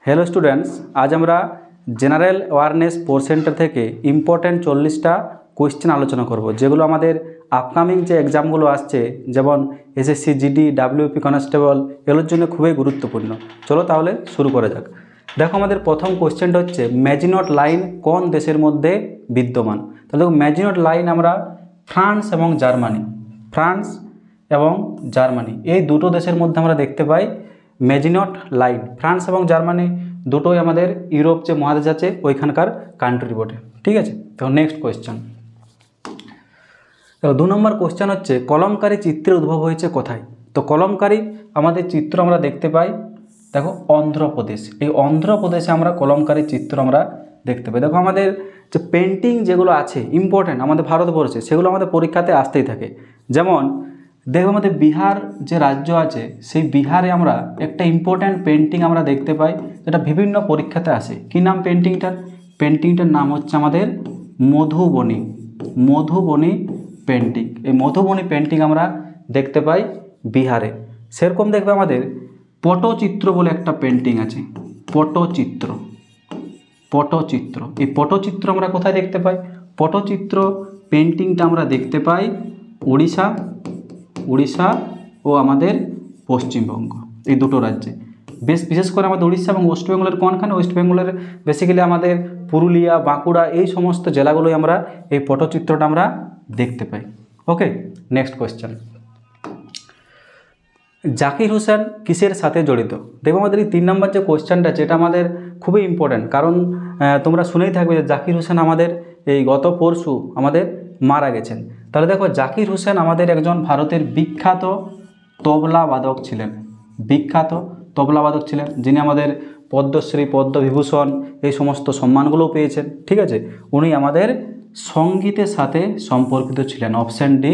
Hello students, आज আমরা general awareness পোর্শনটা থেকে ইম্পর্টেন্ট 40টা কোশ্চেন আলোচনা করব, যেগুলো আমাদের আপকামিং যে এক্সামগুলো আসছে, যেমন এসএসসি, জিডি, ডাব্লিউপি কনস্টেবল, এগুলোর জন্য খুবই গুরুত্বপূর্ণ। চলো তাহলে শুরু করা যাক। দেখো, আমাদের প্রথম কোশ্চেনটা হচ্ছে ম্যাজিনট লাইন কোন দেশের মধ্যে বিদ্যমান। তাহলে দেখো, ম্যাজিনট লাইন আমরা ফ্রান্স এবং জার্মানি এই দুটো দেশের মধ্যে আমরা দেখতে পাই ম্যাজিনট লাইন। ফ্রান্স এবং জার্মানি দুটোই আমাদের ইউরোপ যে মহাদেশ আছে ওইখানকার কান্ট্রি বটে। ঠিক আছে, তো নেক্সট কোয়েশ্চেন। তো 2 নম্বর কোয়েশ্চেন হচ্ছে কলমকারী চিত্রের উদ্ভব হয়েছে কোথায়। তো কলমকারী আমাদের চিত্র আমরা দেখতে পাই, দেখো, অন্ধ্রপ্রদেশ। এই অন্ধ্রপ্রদেশে আমরা কলমকারী চিত্র আমরা দেখতে পাই। দেখো, আমাদের যে পেন্টিং যেগুলো আছে ইম্পর্টেন্ট আমাদের ভারতবর্ষে, সেগুলো আমাদের পরীক্ষাতে আসতেই থাকে। যেমন দেখো, আমাদের বিহার যে রাজ্য আছে, সেই বিহারে আমরা একটা ইম্পর্ট্যান্ট পেন্টিং আমরা দেখতে পাই, যেটা বিভিন্ন পরীক্ষাতে আসে। কী নাম পেন্টিংটার নাম হচ্ছে আমাদের মধুবনী পেন্টিং। এই মধুবনী পেন্টিং আমরা দেখতে পাই বিহারে। সেরকম দেখবে আমাদের পটচিত্র বলে একটা পেন্টিং আছে, পটচিত্র। এই পটচিত্র আমরা কোথায় দেখতে পাই? পটচিত্র পেন্টিংটা আমরা দেখতে পাই উড়িষ্যা ও আমাদের পশ্চিমবঙ্গ, এই দুটো রাজ্যে। বিশেষ করে আমাদের উড়িষ্যা এবং ওয়েস্ট বেঙ্গলের কোনখানে? ওয়েস্ট বেঙ্গলের বেসিক্যালি আমাদের পুরুলিয়া, বাঁকুড়া, এই সমস্ত জেলাগুলোই আমরা এই পটচিত্রটা আমরা দেখতে পাই। ওকে, নেক্সট কোয়েশ্চেন। জাকির হোসেন কিসের সাথে জড়িত? দেখো, আমাদের এই 3 নম্বর যে কোয়েশ্চেনটা আছে, এটা আমাদের খুবই ইম্পর্ট্যান্ট, কারণ তোমরা শুনেই থাকবে যে জাকির হোসেন আমাদের এই গত পরশু আমাদের মারা গেছেন। তাহলে দেখো, জাকির হোসেন আমাদের একজন ভারতের বিখ্যাত তবলাবাদক ছিলেন, যিনি আমাদের পদ্মশ্রী, পদ্মবিভূষণ এই সমস্ত সম্মানগুলোও পেয়েছেন। ঠিক আছে, উনি আমাদের সঙ্গীতের সাথে সম্পর্কিত ছিলেন। Option D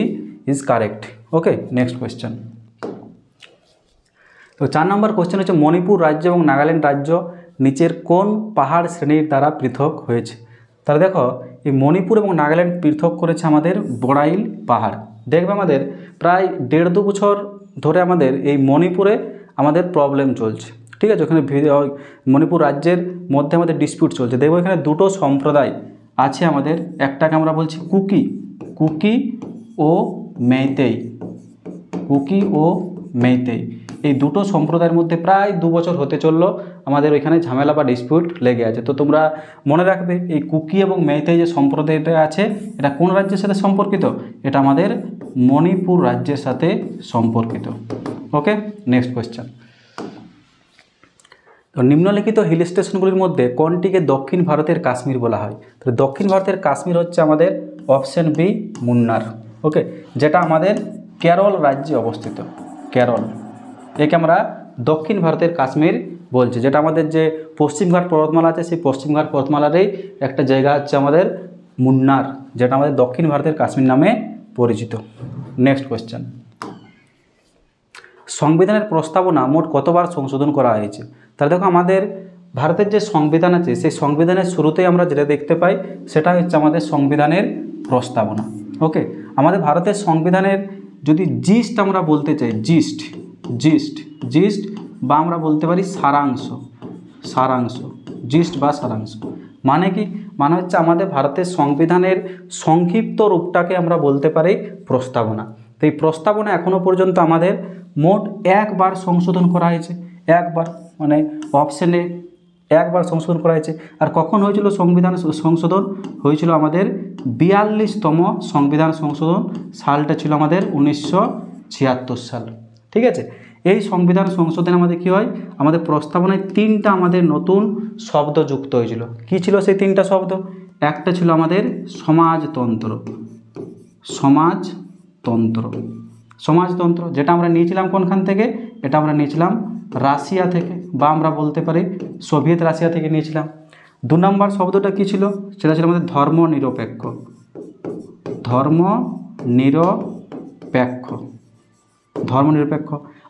is correct. Okay, next question. তো 4 নম্বর কোয়েশ্চেন হচ্ছে মণিপুর রাজ্য এবং নাগাল্যান্ড রাজ্য নিচের কোন পাহাড় শ্রেণীর দ্বারা পৃথক হয়েছে? তাহলে দেখো, এই মণিপুর এবং নাগাল্যান্ড পৃথক করেছে আমাদের বড়াইল পাহাড়। দেখবে আমাদের প্রায় 1.5-2 বছর ধরে আমাদের এই মণিপুরে আমাদের প্রবলেম চলছে। ঠিক আছে, ওখানে মণিপুর রাজ্যের মধ্যে আমাদের ডিসপিউট চলছে। দেখবো এখানে দুটো সম্প্রদায় আছে আমাদের, একটাকে আমরা বলছি কুকি ও মেইতেই। এই দুটো সম্প্রদায়ের মধ্যে প্রায় 2 বছর হতে চললো আমাদের ওইখানে ঝামেলা বা ডিসপিউট লেগে আছে। তো তোমরা মনে রাখবে, এই কুকি এবং মেইতেই যে সম্প্রদায়টা আছে, এটা কোন রাজ্যের সাথে সম্পর্কিত? এটা আমাদের মণিপুর রাজ্যের সাথে সম্পর্কিত। ওকে, নেক্সট কোয়েশ্চেন। তো নিম্নলিখিত হিল স্টেশনগুলির মধ্যে কোনটিকে দক্ষিণ ভারতের কাশ্মীর বলা হয়? তো দক্ষিণ ভারতের কাশ্মীর হচ্ছে আমাদের অপশান বি, মুন্নার। ওকে, যেটা আমাদের কেরল রাজ্যে অবস্থিত। কেরল, একে আমরা দক্ষিণ ভারতের কাশ্মীর বলছি। যেটা আমাদের যে পশ্চিমঘাট পর্বতমালা আছে, সেই পশ্চিমঘাট পর্বতমালারই একটা জায়গা হচ্ছে আমাদের মুন্নার, যেটা আমাদের দক্ষিণ ভারতের কাশ্মীর নামে পরিচিত। Next question. সংবিধানের প্রস্তাবনা মোট কতবার সংশোধন করা হয়েছে? তাহলে দেখো, আমাদের ভারতের যে সংবিধান আছে, সেই সংবিধানের শুরুতেই আমরা যেটা দেখতে পাই, সেটা হচ্ছে আমাদের সংবিধানের প্রস্তাবনা। ওকে, আমাদের ভারতের সংবিধানের যদি জিস্ট আমরা বলতে চাই, জিস্ট বা আমরা বলতে পারি সারাংশ, জিস্ট বা সারাংশ মানে কি? মানে হচ্ছে আমাদের ভারতের সংবিধানের সংক্ষিপ্ত রূপটাকে আমরা বলতে পারি প্রস্তাবনা। তো এই প্রস্তাবনা এখনও পর্যন্ত আমাদের মোট 1 বার সংশোধন করা হয়েছে। 1 বার, মানে অপশানে 1 বার সংশোধন করা হয়েছে। আর কখন হয়েছিল সংবিধান সংশোধন? হয়েছিল আমাদের 42তম সংবিধান সংশোধন। সালটা ছিল আমাদের 1976 সাল। ঠিক আছে, এই সংবিধান সংশোধনে আমাদের কী হয়? আমাদের প্রস্তাবনায় 3টা আমাদের নতুন শব্দ যুক্ত হয়েছিল। কী ছিল সেই 3টা শব্দ? একটা ছিল আমাদের সমাজতন্ত্র, যেটা আমরা নিয়েছিলাম কোনখান থেকে? এটা আমরা নিয়েছিলাম রাশিয়া থেকে, বা আমরা বলতে পারি সোভিয়েত রাশিয়া থেকে নিয়েছিলাম। 2 নম্বর শব্দটা কী ছিল? সেটা ছিল আমাদের ধর্মনিরপেক্ষ।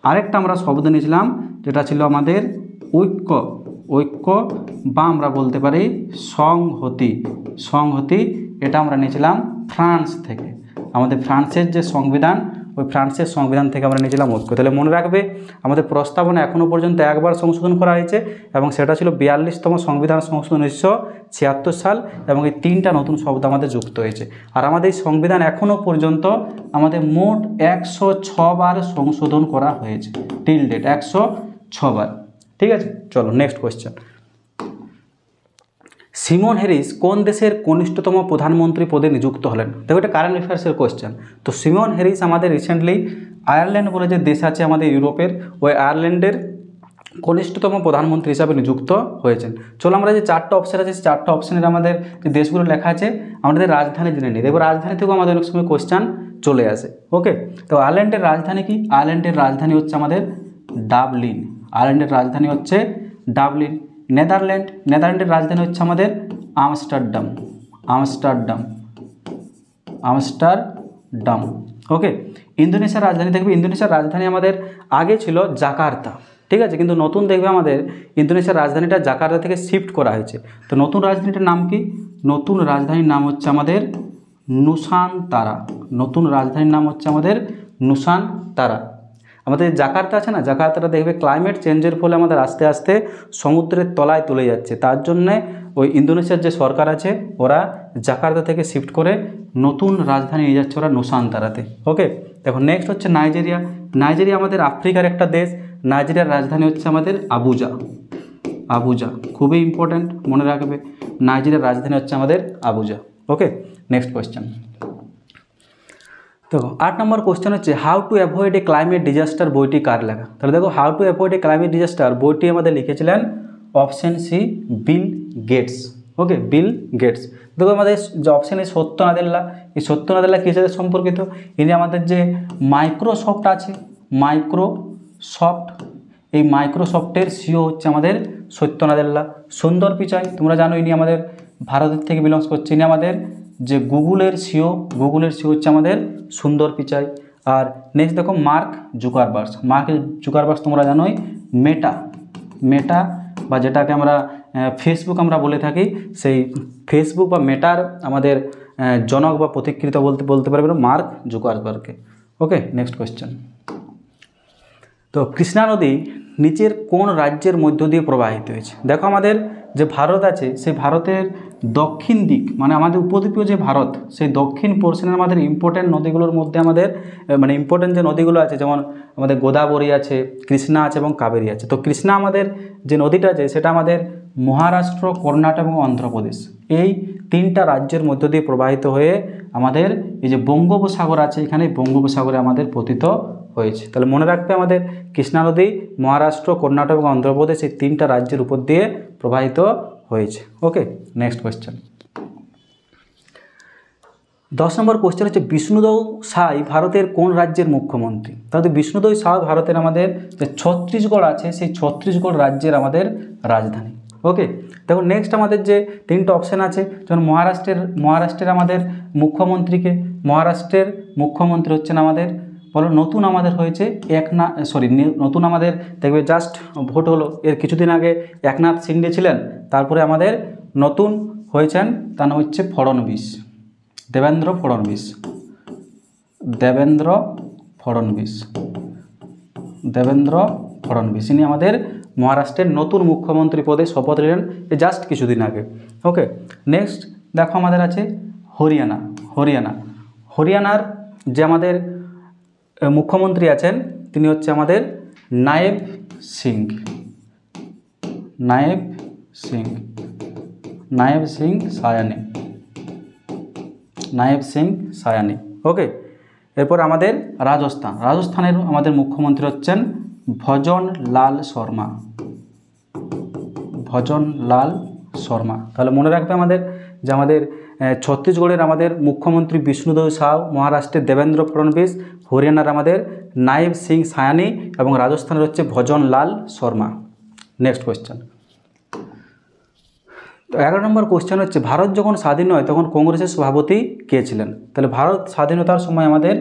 আরেকটা আমরা শব্দ নিয়েছিলাম, যেটা ছিল আমাদের ঐক্য, বা আমরা বলতে পারি সংহতি। এটা আমরা নিয়েছিলাম ফ্রান্স থেকে। আমাদের ফ্রান্সের যে সংবিধান ওই ফ্রান্সের সংবিধান থেকে আমরা নিয়েছিলাম ঐক্য। তাহলে মনে রাখবে আমাদের প্রস্তাবনা এখনও পর্যন্ত একবার সংশোধন করা হয়েছে এবং সেটা ছিল 42তম সংবিধান সংশোধন 1976 সাল, এবং এই 3টা নতুন শব্দ আমাদের যুক্ত হয়েছে। আর আমাদের এই সংবিধান এখনও পর্যন্ত আমাদের মোট 106 বার সংশোধন করা হয়েছে, টিল ডেট 106 বার। ঠিক আছে, চলো নেক্সট কোয়েশ্চেন। সিমন হ্যারিস কোন দেশের কনিষ্ঠতম প্রধানমন্ত্রী পদে নিযুক্ত হলেন? দেখো এটা কারেন্ট অ্যাফেয়ার্সের কোয়েশ্চেন। তো সিমন হ্যারিস আমাদের রিসেন্টলি আয়ারল্যান্ড বলে যে দেশ আছে আমাদের ইউরোপের, ওই আয়ারল্যান্ডের কনিষ্ঠতম প্রধানমন্ত্রী হিসাবে নিযুক্ত হয়েছেন। চলো আমরা যে 4টা অপশান আছে সেই 4টা অপশানের আমাদের যে দেশগুলো লেখা আছে আমাদের রাজধানী জেনে নিই। দেখবো রাজধানী থেকেও আমাদের অনেক সময় কোয়েশ্চেন চলে আসে। ওকে, তো আয়ারল্যান্ডের রাজধানী কি? আয়ারল্যান্ডের রাজধানী হচ্ছে আমাদের ডাবলিন। আয়ারল্যান্ডের রাজধানী হচ্ছে ডাবলিন। নেদারল্যান্ডের রাজধানী হচ্ছে আমাদের আমস্টারডাম। ওকে, ইন্দোনেশিয়ার রাজধানী দেখবে, ইন্দোনেশিয়ার রাজধানী আমাদের আগে ছিল জাকার্তা। ঠিক আছে, কিন্তু নতুন দেখবে আমাদের ইন্দোনেশিয়ার রাজধানীটা জাকার্তা থেকে শিফট করা হয়েছে। তো নতুন রাজধানীটার নাম কি? নতুন রাজধানীর নাম হচ্ছে আমাদের নুসান্তারা। নতুন রাজধানীর নাম হচ্ছে আমাদের নুসান্তারা। আমাদের জাকার্তা আছে না, জাকার্তাটা দেখবে ক্লাইমেট চেঞ্জের ফলে আমাদের আস্তে আস্তে সমুদ্রের তলায় চলে যাচ্ছে, তার জন্যে ওই ইন্দোনেশিয়ার যে সরকার আছে ওরা জাকার্তা থেকে শিফট করে নতুন রাজধানী নিয়ে যাচ্ছে ওরা নুসান্তারাতে। ওকে, দেখো নেক্সট হচ্ছে নাইজেরিয়া। নাইজেরিয়া আমাদের আফ্রিকার একটা দেশ। নাইজেরিয়ার রাজধানী হচ্ছে আমাদের আবুজা। খুবই ইম্পর্ট্যান্ট, মনে রাখবে নাইজেরিয়ার রাজধানী হচ্ছে আমাদের আবুজা। ওকে, নেক্সট কোয়েশ্চেন। তো 8 নম্বর কোশ্চেন হচ্ছে how to avoid A climate disaster বইটি কার লেখা? তাহলে দেখো how to avoid A climate disaster বইটি আমাদের লিখেছিলেন অপশন সি বিল গেটস। ওকে, বিল গেটস। দেখো আমাদের যে অপশানে সত্য নাদেল্লা, এই সত্য নাদেল্লা কী সাথে সম্পর্কিত? ইনি আমাদের যে মাইক্রোসফট আছে, এই মাইক্রোসফটের সিও হচ্ছে আমাদের সত্য নাদেল্লা। সুন্দর পিচাই, তোমরা জানো ইনি আমাদের ভারতের থেকে বিলংস করছে। ইনি আমাদের যে গুগলের সিও হচ্ছে আমাদের সুন্দর পিচাই। আর নেক্সট দেখো মার্ক জুকারবার্গ তোমরা জানোই মেটা বা যেটাকে আমরা ফেসবুক আমরা বলে থাকি, সেই ফেসবুক বা মেটার আমাদের জনক বা প্রতিকৃত বলতে পারবে মার্ক জুকারবার্গকে। ওকে, নেক্সট কোয়েশ্চেন। তো কৃষ্ণা নদী নিচের কোন রাজ্যের মধ্য দিয়ে প্রবাহিত হয়েছে? দেখো আমাদের যে ভারত আছে সেই ভারতের দক্ষিণ দিক, মানে আমাদের উপদ্বীপীয় যে ভারত, সেই দক্ষিণ পোর্শনের আমাদের ইম্পর্ট্যান্ট নদীগুলোর মধ্যে আমাদের মানে ইম্পর্ট্যান্ট যে নদীগুলো আছে, যেমন আমাদের গোদাবরী আছে, কৃষ্ণা আছে এবং কাবেরী আছে। তো কৃষ্ণা আমাদের যে নদীটা আছে সেটা আমাদের মহারাষ্ট্র, কর্ণাটক এবং অন্ধ্রপ্রদেশ, এই 3টা রাজ্যের মধ্য দিয়ে প্রবাহিত হয়ে আমাদের এই যে বঙ্গোপসাগর আছে, এখানে বঙ্গোপসাগরে আমাদের পতিত হয়েছে। তাহলে মনে রাখবে আমাদের কৃষ্ণা নদী মহারাষ্ট্র, কর্ণাটক এবং অন্ধ্রপ্রদেশ এই 3টা রাজ্যের উপর দিয়ে প্রবাহিত হয়েছে। ওকে, নেক্সট কোয়েশ্চেন। 10 নম্বর কোয়েশ্চেন হচ্ছে বিষ্ণুদেও সাই ভারতের কোন রাজ্যের মুখ্যমন্ত্রী? তাহলে বিষ্ণুদেও সাই ভারতের আমাদের যে ছত্তিশগড় আছে সেই ছত্তিশগড় রাজ্যের আমাদের রাজধানী। ওকে, দেখো নেক্সট আমাদের যে 3টা অপশান আছে, যেমন মহারাষ্ট্রের আমাদের মহারাষ্ট্রের মুখ্যমন্ত্রী হচ্ছেন আমাদের, বলো নতুন আমাদের হয়েছে নতুন আমাদের দেখবে জাস্ট ভোট হলো এর কিছুদিন আগে একনাথ শিন্ডে ছিলেন, তারপরে আমাদের নতুন হয়েছেন তার নাম হচ্ছে দেবেন্দ্র ফড়নবিস। ইনি আমাদের মহারাষ্ট্রের নতুন মুখ্যমন্ত্রী পদে শপথ নিলেন জাস্ট কিছুদিন আগে। ওকে, নেক্সট দেখো আমাদের আছে হরিয়ানার যে আমাদের মুখ্যমন্ত্রী আছেন তিনি হচ্ছে আমাদের নায়েব সিং সায়ানি। ওকে, এরপর আমাদের রাজস্থানের আমাদের মুখ্যমন্ত্রী হচ্ছেন ভজন লাল শর্মা। তাহলে মনে রাখবে আমাদের যে আমাদের ছত্তিশগড়ের আমাদের মুখ্যমন্ত্রী বিষ্ণুদেও সাউ, মহারাষ্ট্রের দেবেন্দ্র ফড়নবিস, হরিয়ানার আমাদের নায়েব সিং সায়ানি এবং রাজস্থানের হচ্ছে ভজন লাল শর্মা। Next question. তো 11 নম্বর কোয়েশ্চেন হচ্ছে ভারত যখন স্বাধীন হয় তখন কংগ্রেসের সভাপতি কে ছিলেন? তাহলে ভারত স্বাধীনতার সময় আমাদের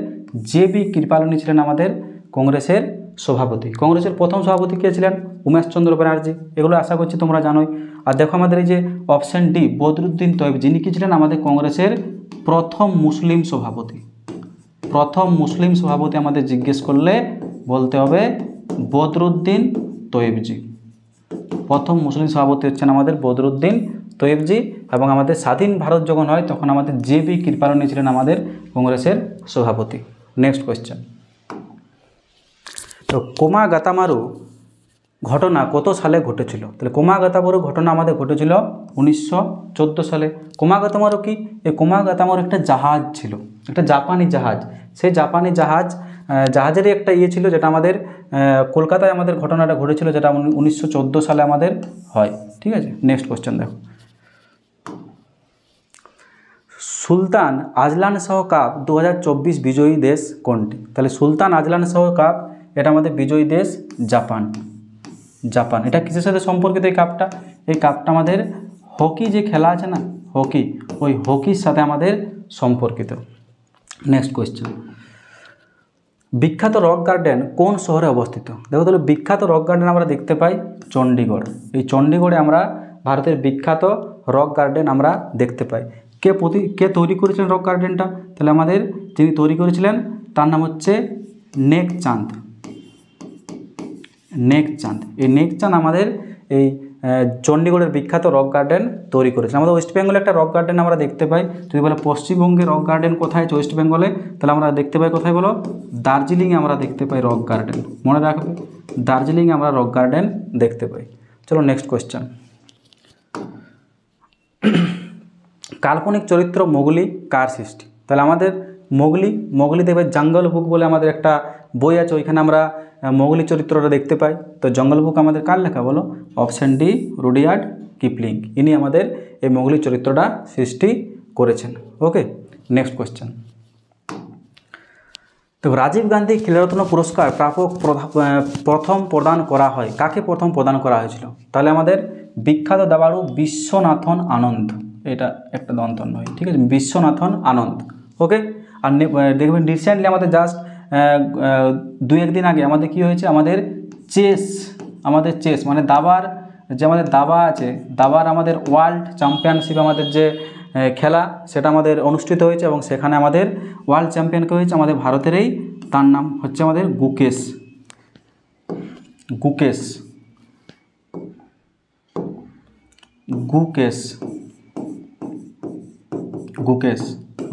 জে.বি. কৃপালিনী ছিলেন আমাদের কংগ্রেসের সভাপতি। কংগ্রেসের প্রথম সভাপতি কে ছিলেন? উমেশচন্দ্র ব্যানার্জি। এগুলো আশা করছি তোমরা জানোই। আর দেখো আমাদের এই যে অপশান ডি বদরুদ্দিন তৈয়ব, যিনি কি ছিলেন আমাদের কংগ্রেসের প্রথম মুসলিম সভাপতি। প্রথম মুসলিম সভাপতি আমাদের জিজ্ঞেস করলে বলতে হবে বদরুদ্দিন তৈয়বজি। প্রথম মুসলিম সভাপতি হচ্ছেন আমাদের বদরুদ্দিন তৈয়বজি। এবং আমাদের স্বাধীন ভারত যখন হয় তখন আমাদের জে.বি. কৃপালনি ছিলেন আমাদের কংগ্রেসের সভাপতি। Next question. তো কোমাগাতামারু ঘটনা কত সালে ঘটেছিল? তাহলে কোমাগাতামারু ঘটনা আমাদের ঘটেছিল 1914 সালে। কোমাগাতামারু কি? এই কোমাগাতামারু একটা জাহাজ ছিল, একটা জাপানি জাহাজ। সেই জাপানি জাহাজেরই একটা ছিল যেটা আমাদের কলকাতায় আমাদের ঘটনাটা ঘটেছিল, যেটা 1914 সালে আমাদের হয়। ঠিক আছে, নেক্সট কোয়েশ্চেন দেখো। সুলতান আজলান শাহ কাপ 2024 বিজয়ী দেশ কোনটি? তাহলে সুলতান আজলান শাহ কাপ এটা আমাদের বিজয়ী দেশ জাপান। জাপান। এটা কিসের সাথে সম্পর্কিত এই কাপটা? এই কাপটা আমাদের হকি যে খেলা আছে না, হকি, ওই হকির সাথে আমাদের সম্পর্কিত। Next question. বিখ্যাত রক গার্ডেন কোন শহরে অবস্থিত? দেখো তাহলে বিখ্যাত রক গার্ডেন আমরা দেখতে পাই চণ্ডীগড়। এই চণ্ডীগড়ে আমরা ভারতের বিখ্যাত রক গার্ডেন আমরা দেখতে পাই। কে তৈরি করেছিলেন রক গার্ডেনটা? তাহলে আমাদের যিনি তৈরি করেছিলেন তার নাম হচ্ছে নেকচাঁদ। নেকচাঁদ। এই নেকচাঁদ আমাদের এই চণ্ডীগড়ের বিখ্যাত রক গার্ডেন তৈরি করেছে। আমাদের ওয়েস্ট বেঙ্গলে একটা রক গার্ডেন আমরা দেখতে পাই। যদি বলে পশ্চিমবঙ্গে রক গার্ডেন কোথায় আছে ওয়েস্ট বেঙ্গলে, তাহলে আমরা দেখতে পাই কোথায় বলো? দার্জিলিংয়ে আমরা দেখতে পাই রক গার্ডেন। মনে রাখবে, দার্জিলিংয়ে আমরা রক গার্ডেন দেখতে পাই। চলো নেক্সট কোয়েশ্চেন। কাল্পনিক চরিত্র মোগলি কার সৃষ্টি? তাহলে আমাদের মোগলি দেখবে জঙ্গল বুক বলে আমাদের একটা বই আছে, ওইখানে আমরা মোগলি চরিত্রটা দেখতে পাই। তো জঙ্গল বুক আমাদের কার লেখা বলো? Option D, Rudyard Kipling. ইনি আমাদের এই মোগলি চরিত্রটা সৃষ্টি করেছেন। ওকে, নেক্সট কোয়েশ্চেন। তো রাজীব গান্ধী খেলরত্ন পুরস্কার প্রাপক প্রথম প্রদান করা হয় কাকে? প্রথম প্রদান করা হয়েছিল? তাহলে আমাদের বিখ্যাত দাবাড়ু বিশ্বনাথন আনন্দ। এটা একটা দন্তন নয়, ঠিক আছে, বিশ্বনাথন আনন্দ। ওকে। আর দেখবেন রিসেন্টলি আমাদের জাস্ট 2-1 দিন আগে আমাদের কি হয়েছে? আমাদের চেস মানে দাবার, যে আমাদের দাবা আছে, দাবার আমাদের ওয়ার্ল্ড চ্যাম্পিয়নশিপ আমাদের যে খেলা, সেটা আমাদের অনুষ্ঠিত হয়েছে এবং সেখানে আমাদের ওয়ার্ল্ড চ্যাম্পিয়নকে হয়েছে আমাদের ভারতেরই, তার নাম হচ্ছে আমাদের গুকেশ।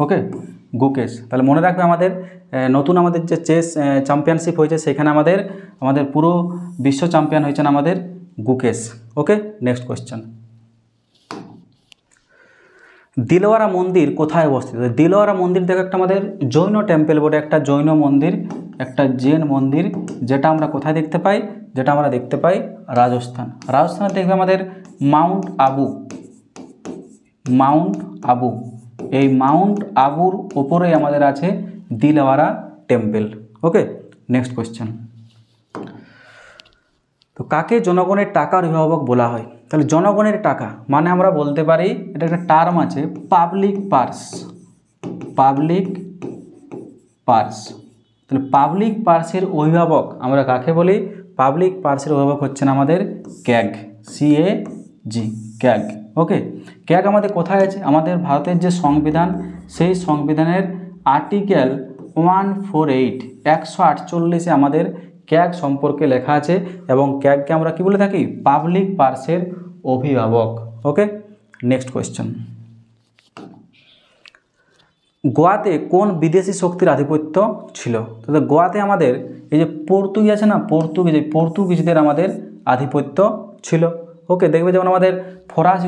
ওকে, গুকেশ। তাহলে মনে রাখবে আমাদের নতুন আমাদের যে চেস চ্যাম্পিয়নশিপ হয়েছে সেখানে আমাদের পুরো বিশ্ব চ্যাম্পিয়ন হয়েছেন আমাদের গুকেশ। ওকে, নেক্সট কোয়েশ্চেন। দিলওয়ারা মন্দির কোথায় অবস্থিত? দিলওয়ারা মন্দির দেখো একটা আমাদের জৈন টেম্পল বলে একটা জৈন মন্দির, একটা জৈন মন্দির, যেটা আমরা কোথায় দেখতে পাই? যেটা আমরা দেখতে পাই রাজস্থান। রাজস্থানে দেখবে আমাদের মাউন্ট আবু। এই মাউন্ট আবুর ওপরেই আমাদের আছে দিলওয়ারা টেম্পল। ওকে, নেক্সট কোয়েশ্চেন। তো কাকে জনগণের টাকার অভিভাবক বলা হয়? তাহলে জনগণের টাকা মানে আমরা বলতে পারি, এটা একটা টার্ম আছে, পাবলিক পার্স। তাহলে পাবলিক পার্সের অভিভাবক আমরা কাকে বলি? পাবলিক পার্সের অভিভাবক হচ্ছেন আমাদের ক্যাগ, ক্যাগ। ওকে, ক্যাগ আমাদের কোথায় আছে? আমাদের ভারতের যে সংবিধান, সেই সংবিধানের আর্টিকেল 148 আমাদের ক্যাগ সম্পর্কে লেখা আছে এবং ক্যাগকে আমরা কি বলে থাকি? পাবলিক পার্সের অভিভাবক। ওকে, নেক্সট কোয়েশ্চেন। গোয়াতে কোন বিদেশি শক্তির আধিপত্য ছিল? তাহলে গোয়াতে আমাদের এই যে পর্তুগিজ আছে না, পর্তুগিজদের আমাদের আধিপত্য ছিল। ওকে, দেখবে যেমন আমাদের ফরাসি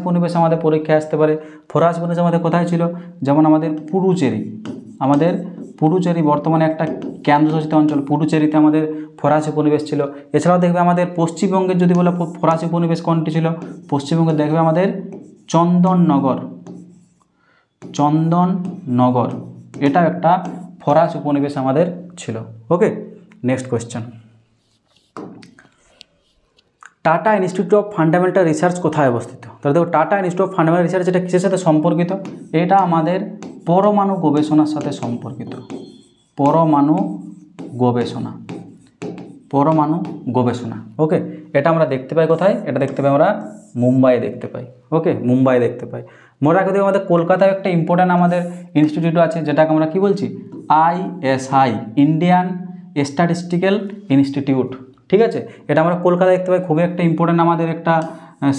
উপনিবেশ আমাদের পরীক্ষায় আসতে পারে। ফরাসি উপনিবেশ আমাদের কোথায় ছিল? যেমন আমাদের পুডুচেরি বর্তমানে একটা কেন্দ্রশাসিত অঞ্চল, পুডুচেরিতে আমাদের ফরাসি উপনিবেশ ছিল। এছাড়াও দেখবে আমাদের পশ্চিমবঙ্গের যদি বলে ফরাসি উপনিবেশ কোনটি ছিল? পশ্চিমবঙ্গে দেখবে আমাদের চন্দননগর, এটা একটা ফরাসি উপনিবেশ আমাদের ছিল। Okay, next question. Tata Institute of Fundamental Research কোথায় অবস্থিত? তাহলে দেখো Tata Institute of Fundamental Research এটা কিসের সাথে সম্পর্কিত? এটা আমাদের পরমাণু গবেষণার সাথে সম্পর্কিত। পরমাণু গবেষণা। ওকে, এটা আমরা দেখতে পাই কোথায়? এটা দেখতে পাই আমরা মুম্বাইয়ে দেখতে পাই। ওকে, মুম্বাইয়ে দেখতে পাই। মনে রাখবে আমাদের কলকাতায় একটা ইম্পর্ট্যান্ট আমাদের ইনস্টিটিউট আছে, যেটাকে আমরা কি বলছি, ISI, ইন্ডিয়ান স্ট্যাটিস্টিক্যাল ইনস্টিটিউট। ঠিক আছে, এটা আমরা কলকাতায় দেখতে পাই, খুবই একটা ইম্পর্ট্যান্ট আমাদের একটা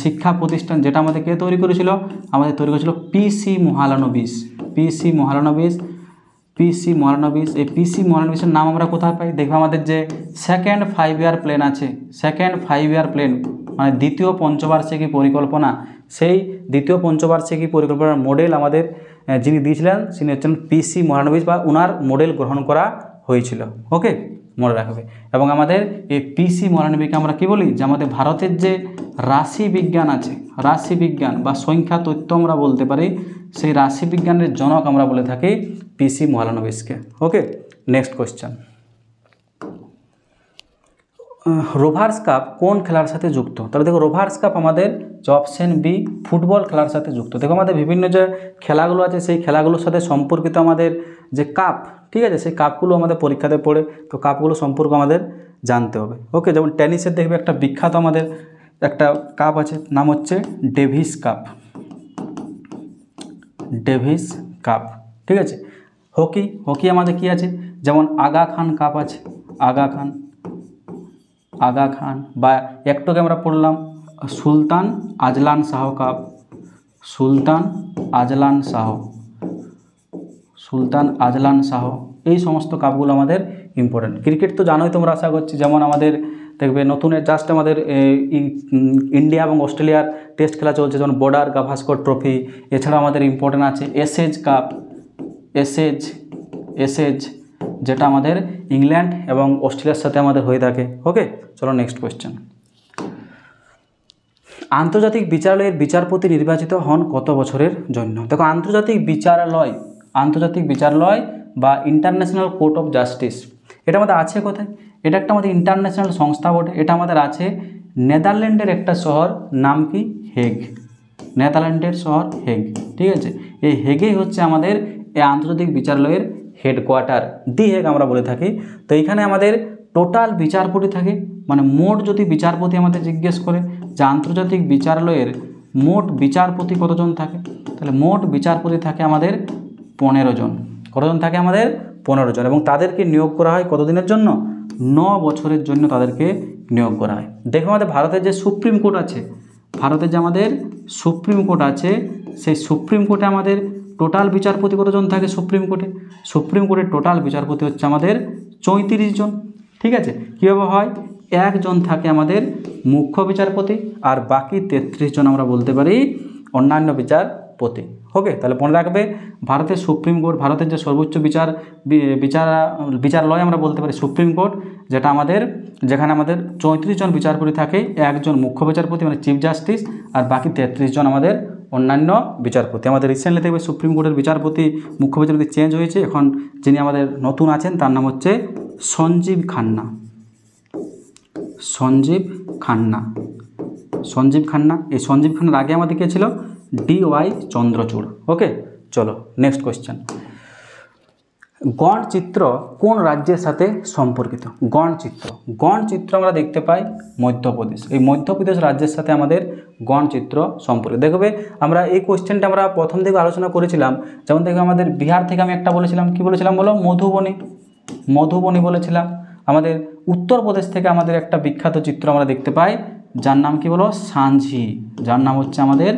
শিক্ষা প্রতিষ্ঠান, যেটা আমাদের কে তৈরি করেছিল, আমাদের তৈরি করেছিল PC মহালানবিশ। এই PC মহালানবিশের নাম আমরা কোথায় পাই? দেখবে আমাদের যে সেকেন্ড 5 ইয়ার প্ল্যান আছে, সেকেন্ড 5 ইয়ার প্ল্যান মানে দ্বিতীয় পঞ্চবার্ষিকী পরিকল্পনা, সেই দ্বিতীয় পঞ্চবার্ষিকী পরিকল্পনার মডেল আমাদের যিনি দিয়েছিলেন তিনি হচ্ছেন PC মহালানবিশ, বা ওনার মডেল গ্রহণ করা হয়েছিল। ওকে, মনে রাখবে। এবং আমাদের এই PC মহালানবিশকে আমরা কি বলি, যে আমাদের ভারতের যে রাশি বিজ্ঞান আছে, রাশি বিজ্ঞান বা সংখ্যা তত্ত্ব আমরা বলতে পারি, সেই রাশি বিজ্ঞানের জনক আমরা বলে থাকি PC মহালানবিশকে। ওকে, নেক্সট কোয়েশ্চেন, রোভার্স কাপ কোন খেলার সাথে যুক্ত? তাহলে দেখো রোভার্স কাপ আমাদের যে অপশন বি, ফুটবল খেলার সাথে যুক্ত। দেখো আমাদের বিভিন্ন যে খেলাগুলো আছে সেই খেলাগুলোর সাথে সম্পর্কিত আমাদের যে কাপ, ঠিক আছে, সেই কাপগুলো আমাদের পরীক্ষাতে পড়ে, তো কাপগুলো সম্পর্কে আমাদের জানতে হবে। ওকে, যেমন টেনিসের দেখবে একটা বিখ্যাত আমাদের একটা কাপ আছে, নাম হচ্ছে ডেভিস কাপ, ডেভিস কাপ। ঠিক আছে, হকি আমাদের কি আছে, যেমন আগা খান কাপ আছে, আগা খান, বা একটুকে আমরা পড়লাম সুলতান আজলান শাহ কাপ, সুলতান আজলান শাহ, এই সমস্ত কাপগুলো আমাদের ইম্পর্টেন্ট। ক্রিকেট তো জানোই তোমরা, আশা করছি, যেমন আমাদের দেখবে নতুন জাস্ট আমাদের ইন্ডিয়া এবং অস্ট্রেলিয়ার টেস্ট খেলা চলছে, যেমন বর্ডার গাভাস্কর ট্রফি। এছাড়া আমাদের ইম্পর্টেন্ট আছে এসএজ কাপ, এসএজ, যেটা আমাদের ইংল্যান্ড এবং অস্ট্রেলিয়ার সাথে আমাদের হয়ে থাকে। ওকে, চলো নেক্সট কোয়েশ্চেন, আন্তর্জাতিক বিচারালয়ের বিচারপতি নির্বাচিত হন কত বছরের জন্য? দেখো আন্তর্জাতিক বিচারালয় বা ইন্টারন্যাশনাল কোর্ট অফ জাস্টিস, এটা আমাদের আছে কোথায়? এটা একটা আমাদের ইন্টারন্যাশনাল সংস্থা বটে। এটা আমাদের আছে নেদারল্যান্ডের একটা শহর, নাম কি? হেগ, নেদারল্যান্ডের শহর হেগ। ঠিক আছে, এই হেগেই হচ্ছে আমাদের এই আন্তর্জাতিক বিচারালয়ের হেডকোয়ার্টার, দি হেগ আমরা বলে থাকি। তো এইখানে আমাদের টোটাল বিচারপতি থাকে, মানে মোট যদি বিচারপতি আমাদের জিজ্ঞেস করে যে আন্তর্জাতিক বিচারালয়ের মোট বিচারপতি কতজন থাকে, তাহলে মোট বিচারপতি থাকে আমাদের 15 জন। কতজন থাকে আমাদের? 15 জন। এবং তাদেরকে নিয়োগ করা হয় কতদিনের জন্য? 9 বছরের জন্য তাদেরকে নিয়োগ করা হয়। দেখো আমাদের ভারতের যে সুপ্রিম কোর্ট আছে, ভারতের যে আমাদের সুপ্রিম কোর্ট আছে, সেই সুপ্রিম কোর্টে আমাদের টোটাল বিচারপতি কতজন থাকে? সুপ্রিম কোর্টের টোটাল বিচারপতি হচ্ছে আমাদের 34 জন। ঠিক আছে, কীভাবে হয়? একজন থাকে আমাদের মুখ্য বিচারপতি, আর বাকি 33 জন আমরা বলতে পারি অন্যান্য বিচারপতি। ওকে, তাহলে মনে রাখবে ভারতের সুপ্রিম কোর্ট, ভারতের যে সর্বোচ্চ বিচারালয় আমরা বলতে পারি সুপ্রিম কোর্ট, যেটা আমাদের যেখানে আমাদের 34 জন বিচারপতি থাকে, একজন মুখ্য বিচারপতি মানে চিফ জাস্টিস, আর বাকি 33 জন আমাদের অন্যান্য বিচারপতি। আমাদের রিসেন্টলি দেখবে সুপ্রিম কোর্টের বিচারপতি, মুখ্য বিচারপতি চেঞ্জ হয়েছে। এখন যিনি আমাদের নতুন আছেন তার নাম হচ্ছে সঞ্জীব খান্না। এই সঞ্জীব খান্নার আগে আমাদের কে ছিল? DY চন্দ্রচূড়। ওকে, চলো নেক্সট কোয়েশ্চেন, গণচিত্র কোন রাজ্যের সাথে সম্পর্কিত? গণচিত্র আমরা দেখতে পাই মধ্যপ্রদেশ। এই মধ্যপ্রদেশ রাজ্যের সাথে আমাদের গণচিত্র সম্পর্কিত। দেখবে আমরা এই কোয়েশ্চেনটা আমরা প্রথম থেকে আলোচনা করেছিলাম। যেমন দেখবে আমাদের বিহার থেকে আমি একটা বলেছিলাম, কি বলেছিলাম বলো? মধুবনী বলেছিলাম। আমাদের উত্তরপ্রদেশ থেকে আমাদের একটা বিখ্যাত চিত্র আমরা দেখতে পাই, যার নাম কি বলো? সাঁঝি, যার নাম হচ্ছে আমাদের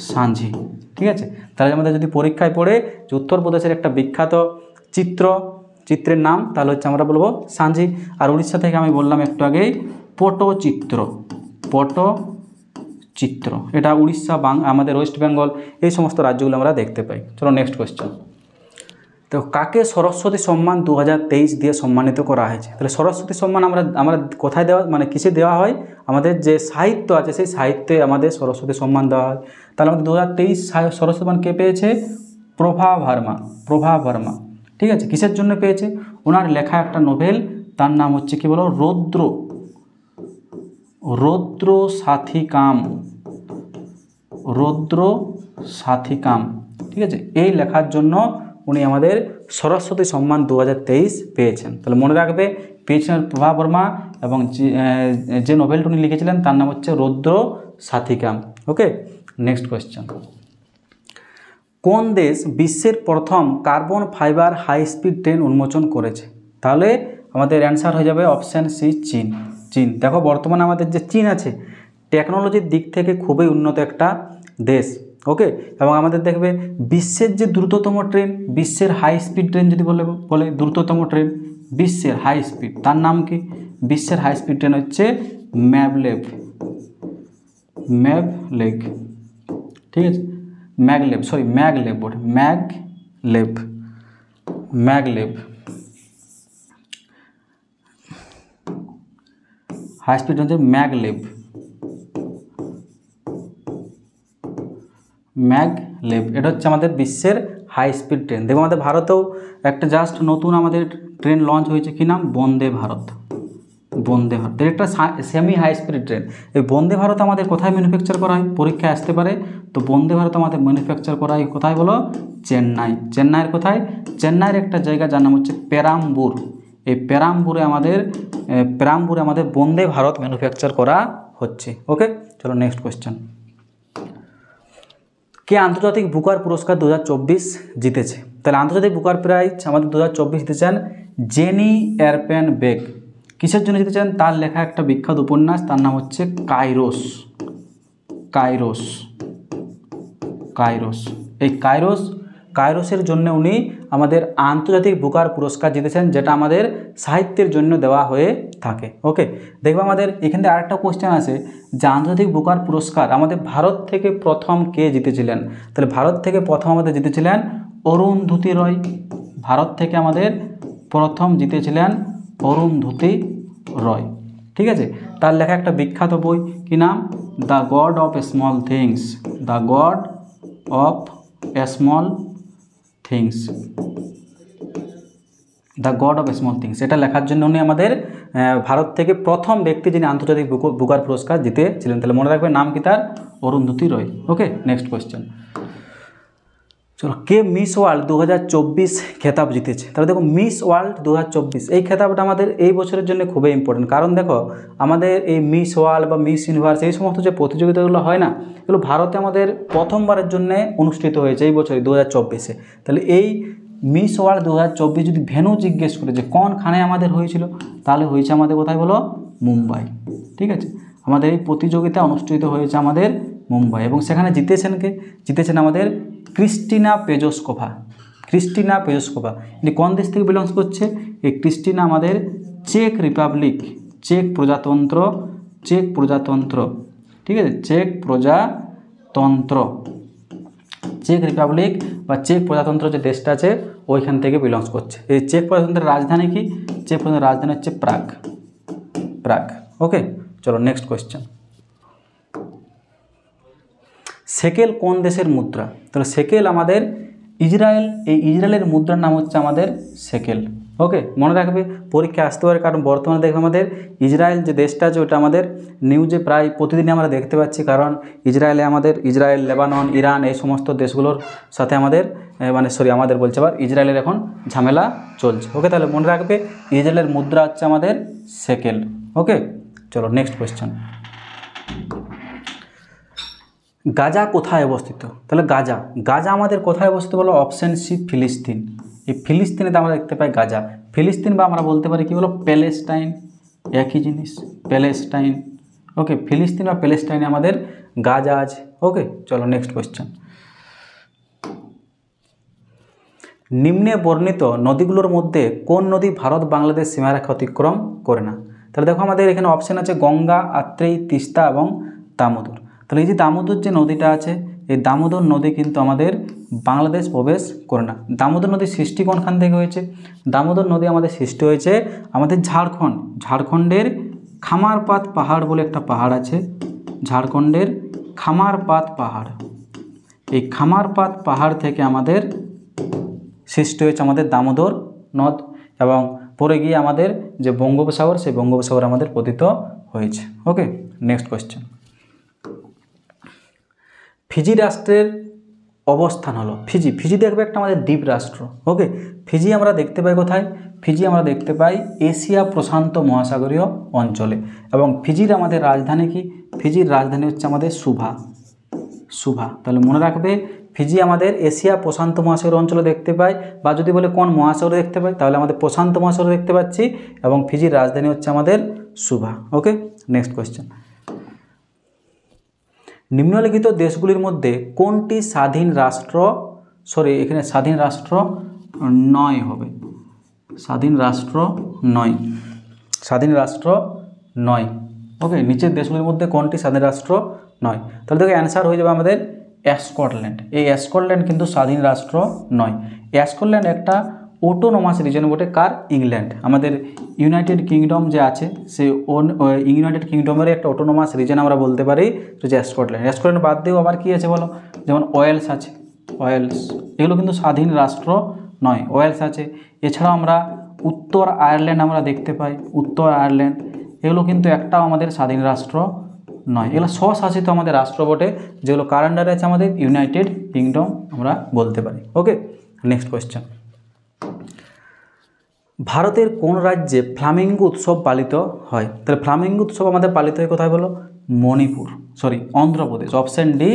সাঁঝি। ঠিক আছে, তাহলে আমাদের যদি পরীক্ষায় পড়ে যে উত্তরপ্রদেশের একটা বিখ্যাত চিত্রের নাম, তাহলে হচ্ছে আমরা বলবো সাঁঝি। আর উড়িষ্যা থেকে আমি বললাম একটু আগেই পটচিত্র, এটা উড়িষ্যা, আমাদের ওয়েস্ট বেঙ্গল, এই সমস্ত রাজ্যগুলো আমরা দেখতে পাই। চলো নেক্সট কোয়েশ্চেন, তো কাকে সরস্বতী সম্মান 2023 দিয়ে সম্মানিত করা হয়েছে? তাহলে সরস্বতী সম্মান আমরা কোথায় দেওয়া, মানে কিসে দেওয়া হয়? আমাদের যে সাহিত্য আছে সেই সাহিত্যে আমাদের সরস্বতী সম্মান দেওয়া হয়। তাহলে আমাদের 2023 সরস্বতী সম্মান কে পেয়েছে? প্রভা ভার্মা। ঠিক আছে, কিসের জন্য পেয়েছে? ওনার লেখা একটা নোভেল, তার নাম হচ্ছে কি বলো? রৌদ্র সাথী কাম। ঠিক আছে, এই লেখার জন্য উনি আমাদের সরস্বতী সম্মান 2023 পেয়েছেন। তাহলে মনে রাখবে পেয়েছিলেন প্রভা বর্মা, এবং যে নোভেলটি উনি লিখেছিলেন তার নাম হচ্ছে রৌদ্র সাথী কাম। ওকে, নেক্সট কোয়েশ্চেন, কোন দেশ বিশ্বের প্রথম carbon fibre high speed train উন্মোচন করেছে? তাহলে আমাদের অ্যান্সার হয়ে যাবে অপশান সি, চীন। চীন, দেখো বর্তমানে আমাদের যে চীন আছে টেকনোলজির দিক থেকে খুবই উন্নত একটা দেশ। ওকে, এবং আমাদের দেখবে বিশ্বের যে দ্রুততম ট্রেন, বিশ্বের হাই স্পিড ট্রেন যদি বলে দ্রুততম ট্রেন বিশ্বের হাই স্পিড, তার নাম কি? বিশ্বের হাই স্পিড ট্রেন হচ্ছে ম্যাগলেভ। ঠিক আছে, ম্যাগলেভ হাই স্পিড হচ্ছে ম্যাগলেভ। এটা হচ্ছে আমাদের বিশ্বের হাই স্পিড ট্রেন। দেখো আমাদের ভারতেও একটা জাস্ট নতুন আমাদের ট্রেন লঞ্চ হয়েছে, কি নাম? বন্দে ভারত। এর একটা সেমি হাই স্পিড ট্রেন। এই বন্দে ভারত আমাদের কোথায় ম্যানুফ্যাকচার করা হয়? পরীক্ষায় আসতে পারে। তো বন্দে ভারত আমাদের ম্যানুফ্যাকচার করা হয় কোথায় বলো? চেন্নাইয়ের কোথায়? চেন্নাইয়ের একটা জায়গা যার নাম হচ্ছে পেরাম্বুর। এই পেরাম্বুরে আমাদের বন্দে ভারত ম্যানুফ্যাকচার করা হচ্ছে। ওকে, চলো নেক্সট কোয়েশ্চেন। কে আন্তর্জাতিক বুকার পুরস্কার 2024 জিতেছে? তাহলে আন্তর্জাতিক বুকার প্রাইজ আমাদের 2024 জিতেছেন জেনি এরপেনবেক। কিসের জন্য জিতেছেন? তার লেখা একটা বিখ্যাত উপন্যাস, তার নাম হচ্ছে কাইরোস। এই কাইরোসের জন্য উনি আমাদের আন্তর্জাতিক বুকার পুরস্কার জিতেছেন, যেটা আমাদের সাহিত্যের জন্য দেওয়া হয়ে থাকে। ওকে, দেখবো আমাদের এখান থেকে আরেকটা কোশ্চেন আছে যে আন্তর্জাতিক বুকার পুরস্কার আমাদের ভারত থেকে প্রথম কে জিতেছিলেন? তাহলে ভারত থেকে প্রথম আমাদের জিতেছিলেন অরুন্ধতী রয়। ভারত থেকে আমাদের প্রথম জিতেছিলেন অরুন্ধতী রয়। ঠিক আছে, তার লেখা একটা বিখ্যাত বই, কি নাম? The god of small things. এটা লেখার জন্য উনি আমাদের ভারত থেকে প্রথম ব্যক্তি যিনি আন্তর্জাতিক বুকার পুরস্কার জিতেছিলেন। তাহলে মনে রাখবেন নাম কি তার? অরুন্ধতী রয়। ওকে, নেক্সট কোয়েশ্চেন। চলো, কে মিস ওয়ার্ল্ড 2024 খেতাব জিতেছে? তাহলে দেখো মিস ওয়ার্ল্ড 2024 এই খেতাবটা আমাদের এই বছরের জন্য খুবই ইম্পর্টেন্ট। কারণ দেখো আমাদের এই মিস ওয়ার্ল্ড বা মিস ইউনিভার্স এই সমস্ত যে প্রতিযোগিতাগুলো হয় না, এগুলো ভারতে আমাদের প্রথমবারের জন্য অনুষ্ঠিত হয়েছে এই বছরে 2024-এ। তাহলে এই মিস ওয়ার্ল্ড 2024 যদি ভেন্যু জিজ্ঞেস করে যে কোনখানে আমাদের হয়েছিল, তাহলে হয়েছে আমাদের কোথায় বলো? মুম্বাই। ঠিক আছে, আমাদের এই প্রতিযোগিতা অনুষ্ঠিত হয়েছে আমাদের মুম্বাই, এবং সেখানে জিতেছেন আমাদের ক্রিস্টিনা পেজোস্কোভা। ইনি কোন দেশ থেকে বিলংস করছে? এই ক্রিস্টিনা আমাদের চেক প্রজাতন্ত্র। ঠিক আছে, চেক রিপাবলিক বা চেক প্রজাতন্ত্র যে দেশটা আছে ওইখান থেকে বিলংস করছে। এই চেক প্রজাতন্ত্রের রাজধানী কি? চেক প্রজাতন্ত্রের রাজধানী হচ্ছে প্রাগ। ওকে, চলো নেক্সট কোয়েশ্চেন। সেকেল কোন দেশের মুদ্রা? তাহলে সেকেল আমাদের ইসরায়েল। এই ইসরায়েলের মুদ্রার নাম হচ্ছে আমাদের সেকেল। ওকে, মনে রাখবে পরীক্ষা আসতে পারে, কারণ বর্তমানে দেখবে আমাদের ইসরায়েল যে দেশটা আছে ওটা আমাদের নিউজে প্রায় প্রতিদিনই আমরা দেখতে পাচ্ছি। কারণ ইসরায়েল, লেবানন, ইরান এই সমস্ত দেশগুলোর সাথে ইসরায়েলের এখন ঝামেলা চলছে। ওকে, তাহলে মনে রাখবে ইসরায়েলের মুদ্রা হচ্ছে আমাদের সেকেল। ওকে, চলো নেক্সট কোয়েশ্চেন। গাজা কোথায় অবস্থিত? তাহলে গাজা আমাদের কোথায় অবস্থিত বলো? অপশান সি, ফিলিস্তিন। এই ফিলিস্তিনেতে আমরা দেখতে পাই গাজা। ফিলিস্তিন বা আমরা বলতে পারি কি বলো? প্যালেস্টাইন, একই জিনিস, প্যালেস্টাইন। ওকে, ফিলিস্তিন বা প্যালেস্টাইনে আমাদের গাজা আছে। ওকে, চলো নেক্সট কোয়েশ্চেন। নিম্নে বর্ণিত নদীগুলোর মধ্যে কোন নদী ভারত বাংলাদেশ সীমারেখা অতিক্রম করে না? তাহলে দেখো আমাদের এখানে অপশান আছে গঙ্গা, আত্রেই, তিস্তা এবং দামোদর। তাহলে এই যে দামোদর যে নদীটা আছে, এই দামোদর নদী কিন্তু আমাদের বাংলাদেশ প্রবেশ করে না। দামোদর নদীর সৃষ্টি কোনখান থেকে হয়েছে? দামোদর নদী আমাদের সৃষ্টি হয়েছে আমাদের ঝাড়খণ্ডের খামারপাত পাহাড় বলে একটা পাহাড় আছে, ঝাড়খণ্ডের খামারপাত পাহাড়। এই খামারপাত পাহাড় থেকে আমাদের সৃষ্টি হয়েছে আমাদের দামোদর নদ, এবং পরে গিয়ে আমাদের যে বঙ্গোপসাগর, সেই বঙ্গোপসাগর আমাদের পতিত হয়েছে। ওকে, নেক্সট কোয়েশ্চেন। ফিজি রাষ্ট্রের অবস্থান হলো ফিজি দেখবে একটা আমাদের দ্বীপ রাষ্ট্র। ওকে, ফিজি আমরা দেখতে পাই কোথায়? ফিজি আমরা দেখতে পাই এশিয়া প্রশান্ত মহাসাগরীয় অঞ্চলে। এবং ফিজির আমাদের রাজধানী কি? ফিজির রাজধানী হচ্ছে আমাদের সুভা। তাহলে মনে রাখবে ফিজি আমাদের এশিয়া প্রশান্ত মহাসাগর অঞ্চলে দেখতে পাই, বা যদি বলে কোন মহাসাগরে দেখতে পাই তাহলে আমাদের প্রশান্ত মহাসাগরে দেখতে পাচ্ছি, এবং ফিজির রাজধানী হচ্ছে আমাদের সুভা। ওকে, নেক্সট কোয়েশ্চেন। নিম্নলিখিত দেশগুলির মধ্যে কোনটি স্বাধীন রাষ্ট্র, এখানে স্বাধীন রাষ্ট্র নয় হবে, স্বাধীন রাষ্ট্র নয়, স্বাধীন রাষ্ট্র নয়। ওকে, নিচের দেশগুলির মধ্যে কোনটি স্বাধীন রাষ্ট্র নয়? তাহলে দেখো অ্যান্সার হয়ে যাবে আমাদের স্কটল্যান্ড। এই স্কটল্যান্ড কিন্তু স্বাধীন রাষ্ট্র নয়। স্কটল্যান্ড একটা অটোনোমাস রিজন বটে, কার? ইংল্যান্ড। আমাদের ইউনাইটেড কিংডম যে আছে সেই ইউনাইটেড কিংডমের একটা অটোনোমাস রিজন আমরা বলতে পারি যে স্কটল্যান্ড। স্কটল্যান্ড বাদ দিয়েও আবার কী আছে বলো, যেমন ওয়েলস আছে, ওয়েলস এগুলো কিন্তু স্বাধীন রাষ্ট্র নয়, ওয়েলস আছে। এছাড়াও আমরা উত্তর আয়ারল্যান্ড আমরা দেখতে পাই, উত্তর আয়ারল্যান্ড এগুলো কিন্তু একটাও আমাদের স্বাধীন রাষ্ট্র নয়, এগুলো স্বশাসিত আমাদের রাষ্ট্র বটে, যেগুলো কার আন্ডারে আছে? আমাদের ইউনাইটেড কিংডম আমরা বলতে পারি। ওকে, নেক্সট কোয়েশ্চেন। ভারতের কোন রাজ্যে ফ্লামিঙ্গো উৎসব পালিত হয়? তাহলে ফ্লামিঙ্গো উৎসব আমাদের পালিত হয় কোথায় বলো? মণিপুর, অন্ধ্রপ্রদেশ। Option D,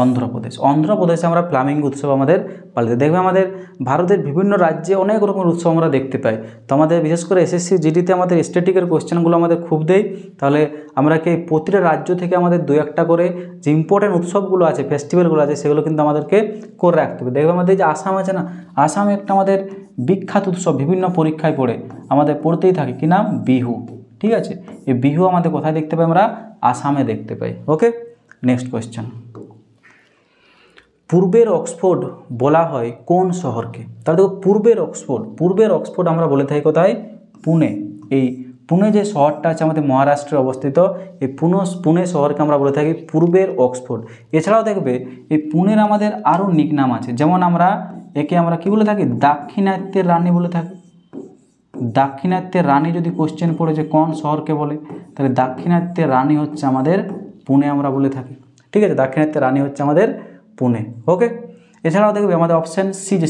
Andhra Pradesh. অন্ধ্রপ্রদেশে আমরা ফ্লামিঙ্গো উৎসব আমাদের পালিত। দেখবে আমাদের ভারতের বিভিন্ন রাজ্যে অনেক রকমের উৎসব আমরা দেখতে পাই। তো আমাদের বিশেষ করে এসএসসি জিডিতে আমাদের স্ট্যাটিকের কোয়েশ্চেনগুলো আমাদের খুব দেয়। তাহলে আমরা কি প্রতিটা রাজ্য থেকে আমাদের দু একটা করে যে ইম্পর্টেন্ট উৎসবগুলো আছে, ফেস্টিভ্যালগুলো আছে, সেগুলো কিন্তু আমাদেরকে করে রাখতে হবে। দেখবে আমাদের যে আসাম আছে না, আসামে একটা আমাদের বিখ্যাত উৎসব বিভিন্ন পরীক্ষায় পড়ে আমাদের পড়তেই থাকে, কি নাম? বিহু। ঠিক আছে, এই বিহু আমাদের কোথায় দেখতে পাই? আমরা আসামে দেখতে পাই। ওকে, নেক্সট কোয়েশ্চেন। পূর্বের অক্সফোর্ড বলা হয় কোন শহরকে? তাহলে দেখো পূর্বের অক্সফোর্ড আমরা বলে থাকি কোথায়? পুনে। এই পুনে যে শহরটা আছে আমাদের মহারাষ্ট্রে অবস্থিত, এই পুনে শহরকে আমরা বলে থাকি পূর্বের অক্সফোর্ড। এছাড়াও দেখবে এই পুনের আমাদের আরও নিকনাম আছে, যেমন একে আমরা কি বলে থাকি? দাক্ষিণাত্যের রানী বলে থাকি। দাক্ষিণাত্যের রানী যদি কোশ্চেন পড়ে যে কোন শহরকে বলে, তাহলে দাক্ষিণাত্যের রানী হচ্ছে আমাদের পুনে আমরা বলে থাকি। ঠিক আছে, দাক্ষিণাত্যের রানী হচ্ছে আমাদের পুনে। ওকে, এছাড়াও দেখবে আমাদের অপশান সি যে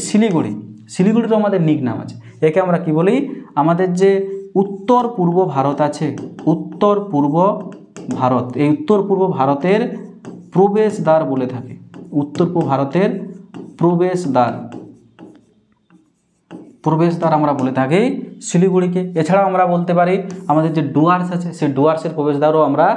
শিলিগুড়িরও আমাদের নিকনাম আছে। একে আমরা কি বলি? আমাদের যে উত্তর পূর্ব ভারত আছে, উত্তর পূর্ব ভারত, এই উত্তর পূর্ব ভারতের প্রবেশদ্বার বলে থাকে। উত্তর পূর্ব ভারতের প্রবেশদ্বার আমরা বলে থাকি শিলিগুড়িকে। এছাড়াও আমরা বলতে পারি আমাদের যে ডুয়ার্স আছে, সেই ডুয়ার্সের প্রবেশদ্বারও আমরা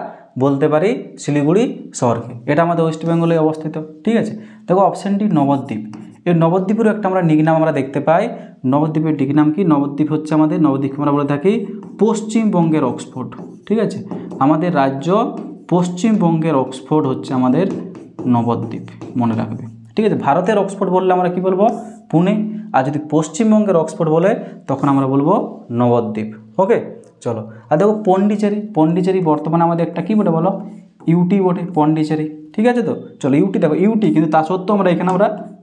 বলতে পারি শিলিগুড়ি শহরকে। এটা আমাদের ওয়েস্ট বেঙ্গলে অবস্থিত। ঠিক আছে, দেখো অপশানটি নবদ্বীপ। এই নবদ্বীপেরও একটা আমরা নিকনাম আমরা দেখতে পাই। নবদ্বীপের নিকনাম কি? নবদ্বীপ হচ্ছে আমাদের, নবদ্বীপকে আমরা বলে থাকি পশ্চিমবঙ্গের অক্সফোর্ড। ঠিক আছে, আমাদের রাজ্য পশ্চিমবঙ্গের অক্সফোর্ড হচ্ছে আমাদের নবদ্বীপ, মনে রাখবে। ঠিক আছে, ভারতের অক্সফোর্ড বললে আমরা কি বলবো? পুনে। আর যদি পশ্চিমবঙ্গের অক্সফোর্ড বলে তখন আমরা বলবো নবদ্বীপ। ওকে, চলো। আর দেখো পন্ডিচেরি বর্তমানে আমাদের একটা কী বটে বলো? ইউটি বটে, পন্ডিচেরি। ঠিক আছে, তো চলো ইউটি দেখো, ইউটি কিন্তু তা সত্ত্বেও আমরা এখানে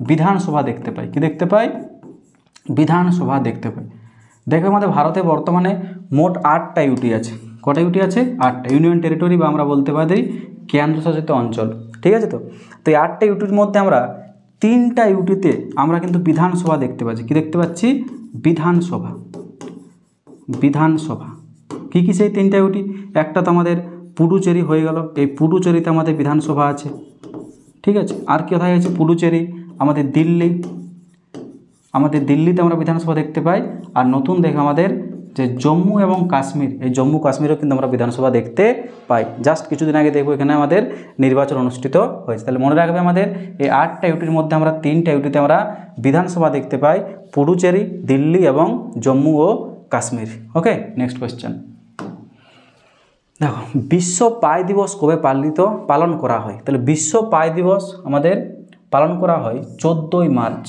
বিধানসভা দেখতে পাই। কি দেখতে পাই? বিধানসভা দেখতে পাই। দেখো আমাদের ভারতে বর্তমানে মোট 8টা ইউটি আছে। কটা ইউটি আছে? 8টা। ইউনিয়ন টেরিটরি বা আমরা বলতে পারি কেন্দ্রশাসিত অঞ্চল। ঠিক আছে, তো এই 8টা ইউটির মধ্যে আমরা 3টা ইউটিতে আমরা কিন্তু বিধানসভা দেখতে পাচ্ছি। কি দেখতে পাচ্ছি? বিধানসভা। কী কী সেই 3টা ইউটি? একটা তো আমাদের পুডুচেরি হয়ে গেল, এই পুডুচেরিতে আমাদের বিধানসভা আছে। ঠিক আছে, আর কি কোথায় আছে? পুডুচেরি। আমাদের দিল্লিতে আমরা বিধানসভা দেখতে পাই। আর নতুন দেখে আমাদের যে জম্মু এবং কাশ্মীর, এই জম্মু কাশ্মীরেও কিন্তু আমরা বিধানসভা দেখতে পাই। জাস্ট কিছুদিন আগে দেখবো এখানে আমাদের নির্বাচন অনুষ্ঠিত হয়েছে। তাহলে মনে রাখবে আমাদের এই 8টা ইউটির মধ্যে আমরা 3টা ইউটিতে আমরা বিধানসভা দেখতে পাই, পুডুচেরি, দিল্লি এবং জম্মু ও কাশ্মীর। ওকে, নেক্সট কোয়েশ্চেন। দেখো বিশ্ব পাই দিবস কবে পালন করা হয়? তাহলে বিশ্ব পাই দিবস আমাদের পালন করা হয় 14ই মার্চ।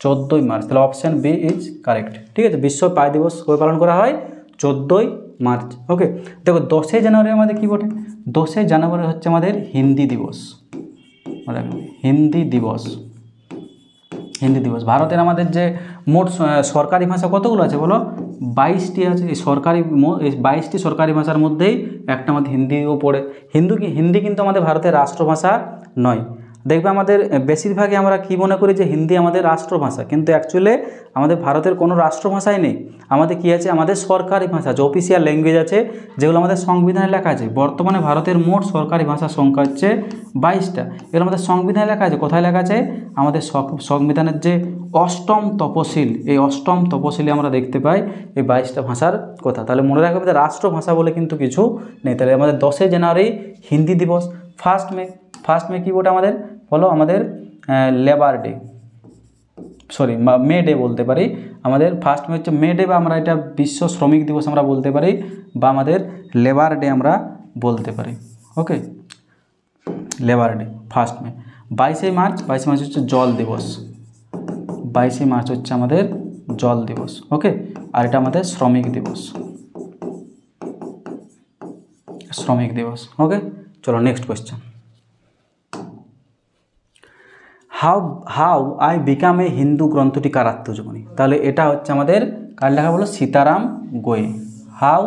তাহলে অপশান বি ইজ কারেক্ট। ঠিক আছে, বিশ্ব পাই দিবস কবে পালন করা হয়? 14ই মার্চ। ওকে, দেখো 10ই জানুয়ারি আমাদের কী বটে? 10ই জানুয়ারি হচ্ছে আমাদের হিন্দি দিবস। হিন্দি দিবস। ভারতের আমাদের যে মোট সরকারি ভাষা কতগুলো আছে বলো? 22টি আছে। এই 22টি সরকারি ভাষার মধ্যেই একটা আমাদের হিন্দিও পড়ে। হিন্দি কিন্তু আমাদের ভারতের রাষ্ট্রভাষা নয়। দেখবে আমাদের বেশিরভাগই আমরা কি মনে করি যে হিন্দি আমাদের রাষ্ট্রভাষা, কিন্তু অ্যাকচুয়ালি আমাদের ভারতের কোনো রাষ্ট্রভাষাই নেই। আমাদের কি আছে, আমাদের সরকারি ভাষা যে অফিসিয়াল ল্যাঙ্গুয়েজ আছে, যেগুলো আমাদের সংবিধানে লেখা আছে। বর্তমানে ভারতের মোট সরকারি ভাষার সংখ্যা হচ্ছে 22টা। এগুলো আমাদের সংবিধানে লেখা আছে। কোথায় লেখা আছে? আমাদের সংবিধানের যে অষ্টম তপশিল, এই অষ্টম তপশিলে আমরা দেখতে পাই এই 22টা ভাষার কথা। তাহলে মনে রাখবে যে রাষ্ট্রভাষা বলে কিন্তু কিছু নেই। তাহলে আমাদের 10 জানুয়ারি হিন্দি দিবস। ফার্স্ট মে কী বলতে আমাদের বলো, আমাদের labour day, sorry May Day বলতে পারি। আমাদের ফার্স্ট মে হচ্ছে মে ডে, বা আমরা এটা বিশ্ব শ্রমিক দিবস আমরা বলতে পারি, বা আমাদের লেবার ডে আমরা বলতে পারি। Okay, labour day first May. 22 March হচ্ছে জল দিবস। 22 মার্চ হচ্ছে আমাদের জল দিবস। ওকে, আর এটা আমাদের শ্রমিক দিবস। ওকে, চলো next question. How I became a Hindu গ্রন্থটি কার আত্মজীবনী? তাহলে এটা হচ্ছে আমাদের কার লেখা বলো? Sitaram Goel. How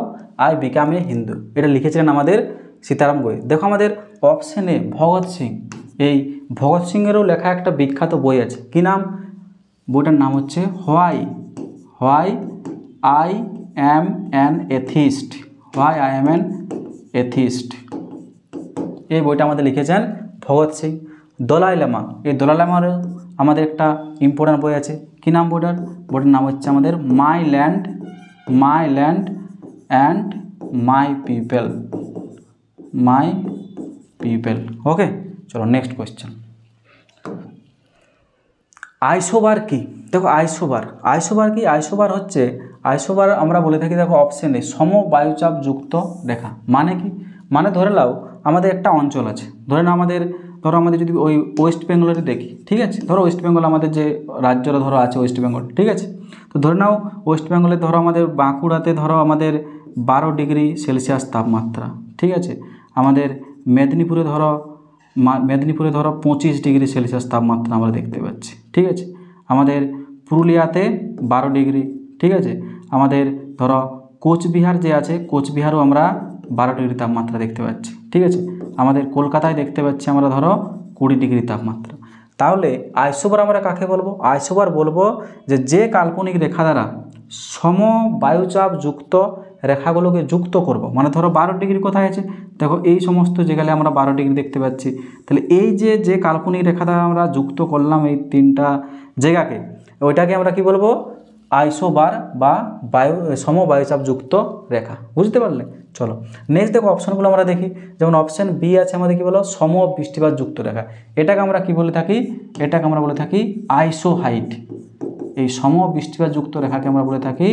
I became a Hindu, এটা লিখেছিলেন আমাদের সীতারাম গোয়ে। দেখো আমাদের অপশানে ভগৎ সিং, এই ভগৎ সিংয়েরও লেখা একটা বিখ্যাত বই আছে। কি নাম? বইটার নাম হচ্ছে why I am an atheist. এই বইটা আমাদের লিখেছেন ভগৎ সিং। দলাই লামা, এই দলাই লামারও আমাদের একটা ইম্পর্ট্যান্ট বই আছে। কী নাম বইটার? বইটার নাম হচ্ছে আমাদের my land and my people. Okay, চলো নেক্সট কোয়েশ্চেন। আইসোবার কি? দেখো আইসোবার কি? আইসোবার আমরা বলে থাকি, দেখো অপশানে সমবায়ুচাপ যুক্ত রেখা। মানে কি? মানে ধরে নাও আমাদের একটা অঞ্চল আছে, ধরো আমাদের যদি ওই ওয়েস্ট বেঙ্গলের দেখি, ঠিক আছে, ধরো ওয়েস্ট বেঙ্গল আমাদের যে রাজ্যটা ধরো আছে ওয়েস্ট বেঙ্গল, ঠিক আছে। তো ধরে নাও ওয়েস্ট বেঙ্গলে ধরো আমাদের বাঁকুড়াতে ধরো আমাদের 12 ডিগ্রি সেলসিয়াস তাপমাত্রা, ঠিক আছে। আমাদের মেদিনীপুরে ধরো 25 ডিগ্রি সেলসিয়াস তাপমাত্রা আমরা দেখতে পাচ্ছি, ঠিক আছে। আমাদের পুরুলিয়াতে 12 ডিগ্রি, ঠিক আছে। আমাদের ধরো কোচবিহার যে আছে, কোচবিহারও আমরা 12 ডিগ্রি তাপমাত্রা দেখতে পাচ্ছি, ঠিক আছে। আমাদের কলকাতায় দেখতে পাচ্ছি আমরা ধরো 20 ডিগ্রি তাপমাত্রা। তাহলে আইসোবার আমরা কাকে বলবো? আইসোবার বলবো যে কাল্পনিক রেখা দ্বারা সমবায়ুচাপ যুক্ত রেখাগুলোকে যুক্ত করব। মানে ধরো 12 ডিগ্রি কোথায় আছে? দেখো এই সমস্ত জায়গায় আমরা 12 ডিগ্রি দেখতে পাচ্ছি। তাহলে এই যে কাল্পনিক রেখা দ্বারা আমরা যুক্ত করলাম এই 3টা জায়গাকে, ওইটাকে আমরা কি বলবো? আইসোবার বা সমবায়ুচাপ যুক্ত রেখা। বুঝতে পারলে? চলো নেক্সট দেখো অপশানগুলো আমরা দেখি। যেমন অপশান বি আছে আমাদের কি বলো? সমবৃষ্টিপাত যুক্ত রেখা। এটাকে আমরা কি বলে থাকি? এটাকে আমরা বলে থাকি আইসোহাইট। এই সমবৃষ্টিপাত যুক্ত রেখাকে আমরা বলে থাকি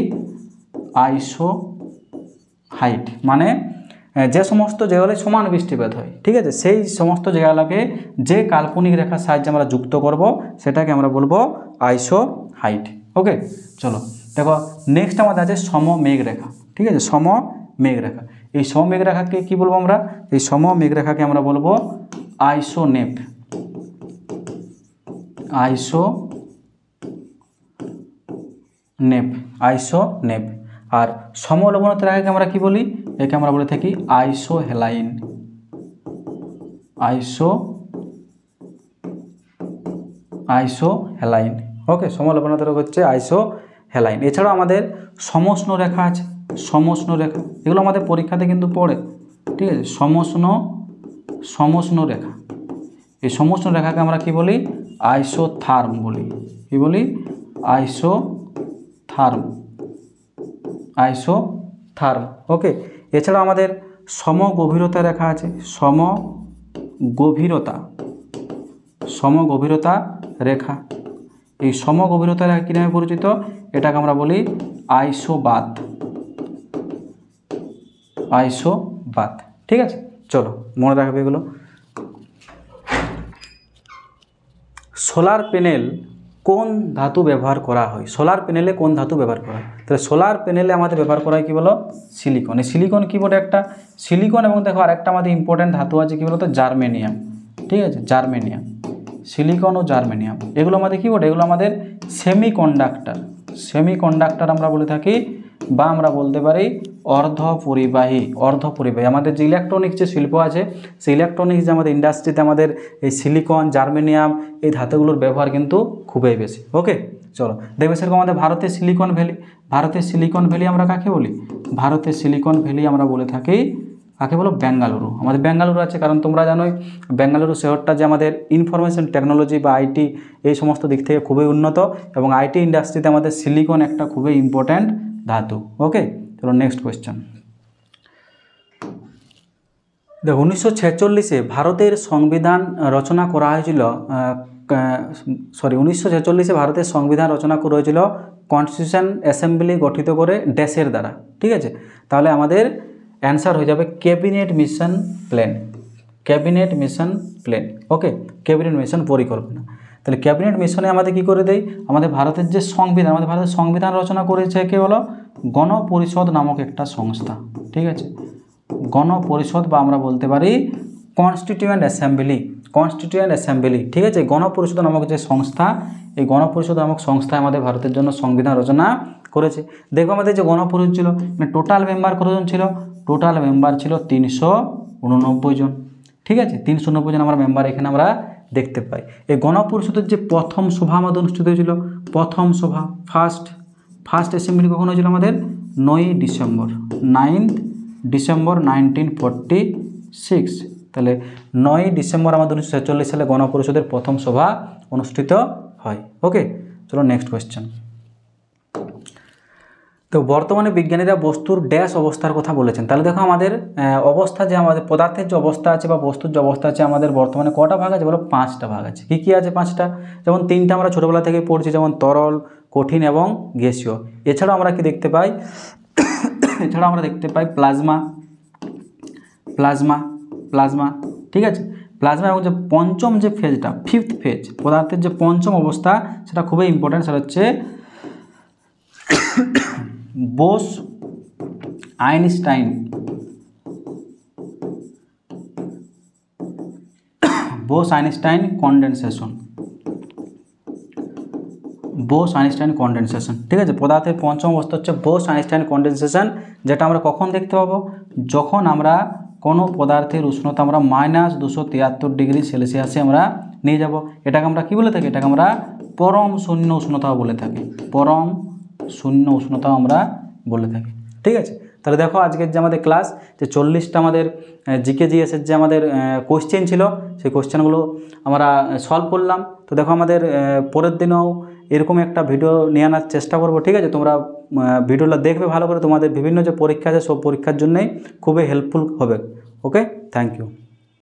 আইসোহাইট। মানে যে সমস্ত জায়গায় সমান বৃষ্টিপাত হয়, ঠিক আছে, সেই সমস্ত জায়গাগুলোকে যে কাল্পনিক রেখার সাহায্যে আমরা যুক্ত করব সেটাকে আমরা বলবো আইসোহাইট। ওকে, চলো দেখো নেক্সট আমাদের আছে সমমেঘরেখা, ঠিক আছে। সমমেঘরেখা, এই সমমেঘরেখাকে কি বলবো আমরা? এই সমমেঘরেখাকে আমরা বলবো আইসোনেপ। আর সমলবনতা রেখাকে আমরা কি বলি? একে আমরা বলে থাকি আইসোহেলাইন। ওকে, সমলবনতা রেখা হচ্ছে আইসোহেলাইন। এছাড়াও আমাদের সমষ্ণ রেখা আছে। সমষ্ণ রেখা এগুলো আমাদের পরীক্ষাতে কিন্তু পড়ে, ঠিক আছে। সমষ্ণ রেখা, এই সমষ্ণ রেখাকে আমরা কি বলি? আইসোথার্ম বলি। কি বলি? আইসোথার্ম। ওকে, এছাড়াও আমাদের সমগভীরতা রেখা আছে। সমগভীরতা রেখা, এই সমগভীরতা রেখা কী নামে পরিচিত? এটাকে আমরা বলি আইসোবাদ। ঠিক আছে, চলো মনে রাখবে এগুলো। সোলার প্যানেল কোন ধাতু ব্যবহার করা হয়? সোলার প্যানেলে কোন ধাতু ব্যবহার করা হয়? তাহলে সোলার প্যানেলে আমাদের ব্যবহার করা হয় কি বলো? সিলিকন। এই সিলিকন কি বলে? একটা সিলিকন, এবং দেখো আরেকটা আমাদের ইম্পর্টেন্ট ধাতু আছে কি বলতো? জার্মেনিয়াম। ঠিক আছে, জার্মেনিয়াম, সিলিকন ও জার্মেনিয়াম এগুলো আমাদের কি বলে? এগুলো আমাদের সেমিকন্ডাক্টর আমরা বলে থাকি, বা আমরা বলতে পারি অর্ধপরিবাহী। আমাদের যে ইলেকট্রনিক্স যে শিল্প আছে, সেই ইলেকট্রনিক্স যে আমাদের ইন্ডাস্ট্রিতে আমাদের এই সিলিকন, জার্মেনিয়াম এই ধাতুগুলোর ব্যবহার কিন্তু খুবই বেশি। ওকে, চলো দেখবে সেরকম আমাদের ভারতের সিলিকন ভ্যালি আমরা কাকে বলি? ভারতের সিলিকন ভ্যালি আমরা বলে থাকি কাকে বলো? বেঙ্গালুরু। আমাদের বেঙ্গালুরু আছে, কারণ তোমরা জানোই বেঙ্গালুরু শহরটা যে আমাদের ইনফরমেশন টেকনোলজি বা আইটি এই সমস্ত দিক থেকে খুবই উন্নত, এবং আইটি ইন্ডাস্ট্রিতে আমাদের সিলিকন একটা খুবই ইম্পর্ট্যান্ট ধাতু। ওকে, চলো নেক্সট কোয়েশ্চেন। দেখো 1946-এ ভারতের সংবিধান রচনা করা হয়েছিল। 1946-এ ভারতের সংবিধান রচনা করা হয়েছিল কনস্টিটিউশন অ্যাসেম্বলি গঠিত করে ড্যাশের দ্বারা। ঠিক আছে, তাহলে আমাদের অ্যান্সার হয়ে যাবে ক্যাবিনেট মিশন প্ল্যান। ওকে, ক্যাবিনেট মিশন পরিকল্পনা। তাহলে ক্যাবিনেট মিশনে আমাদের কি করে দেয়? আমাদের ভারতের যে সংবিধান, আমাদের ভারতের সংবিধান রচনা করেছে কে বলো? গণপরিষদ নামক একটা সংস্থা। ঠিক আছে, গণপরিষদ বা আমরা বলতে পারি কনস্টিটিউয়েন্ট অ্যাসেম্বলি। ঠিক আছে, গণপরিষদ নামক যে সংস্থা, এই গণপরিষদ নামক সংস্থায় আমাদের ভারতের জন্য সংবিধান রচনা করেছে। দেখো আমাদের যে গণপরিষদ ছিল, টোটাল মেম্বার কতজন ছিল? টোটাল মেম্বার ছিল 389 জন। ঠিক আছে, 389 জন আমরা মেম্বার এখানে আমরা দেখতে পাই। এই গণপরিষদের যে প্রথম সভা আমাদের অনুষ্ঠিত হয়েছিল, প্রথম সভা ফার্স্ট অ্যাসেম্বলি কখন হয়েছিল আমাদের? 9 ডিসেম্বর 1946। তাহলে 9 ডিসেম্বর আমাদের 1946 সালে গণপরিষদের প্রথম সভা অনুষ্ঠিত হয়। ওকে, চলো নেক্সট কোয়েশ্চেন। তো বর্তমানে বিজ্ঞানীরা বস্তুর ড্যাশ অবস্থার কথা বলেছেন। তাহলে দেখো আমাদের অবস্থা যে আমাদের পদার্থের যে অবস্থা আছে বা বস্তুর যে অবস্থা আছে, আমাদের বর্তমানে কটা ভাগ আছে বলো? 5টা ভাগ আছে। কী আছে 5টা? যেমন 3টা আমরা ছোটোবেলা থেকে পড়ছি, যেমন তরল, কঠিন এবং গ্যাসীয়। এছাড়াও আমরা কি দেখতে পাই? এছাড়াও আমরা দেখতে পাই প্লাজমা। ঠিক আছে, প্লাজমা এবং যে পঞ্চম যে ফেজটা, 5th ফেজ, পদার্থের যে পঞ্চম অবস্থা, সেটা খুবই ইম্পর্ট্যান্ট। সেটা হচ্ছে বোস আইনস্টাইন কনডেনসেশন। ঠিক আছে, পদার্থের পঞ্চম অবস্থা হচ্ছে বোস আইনস্টাইন কনডেনসেশন, যেটা আমরা কখন দেখতে পাবো? যখন আমরা কোনো পদার্থের উষ্ণতা আমরা -273 ডিগ্রি সেলসিয়াসে আমরা নিয়ে যাব। এটাকে আমরা কি বলে থাকি? এটাকে আমরা পরম শূন্য উষ্ণতাও বলে থাকি। ঠিক আছে, তাহলে দেখো আজকের যে আমাদের ক্লাস, যে 40টা আমাদের জিকে জিএসের যে আমাদের কোশ্চেন ছিল, সেই কোশ্চেনগুলো আমরা সলভ করলাম। তো দেখো আমাদের পরের দিনেও এরকম একটা ভিডিও নিয়ে আনার চেষ্টা করব। ঠিক আছে, তোমরা ভিডিওটা দেখবে ভালো করে, তোমাদের বিভিন্ন যে পরীক্ষা আছে সব পরীক্ষার জন্যই খুবই হেল্পফুল হবে। ওকে, থ্যাংক ইউ।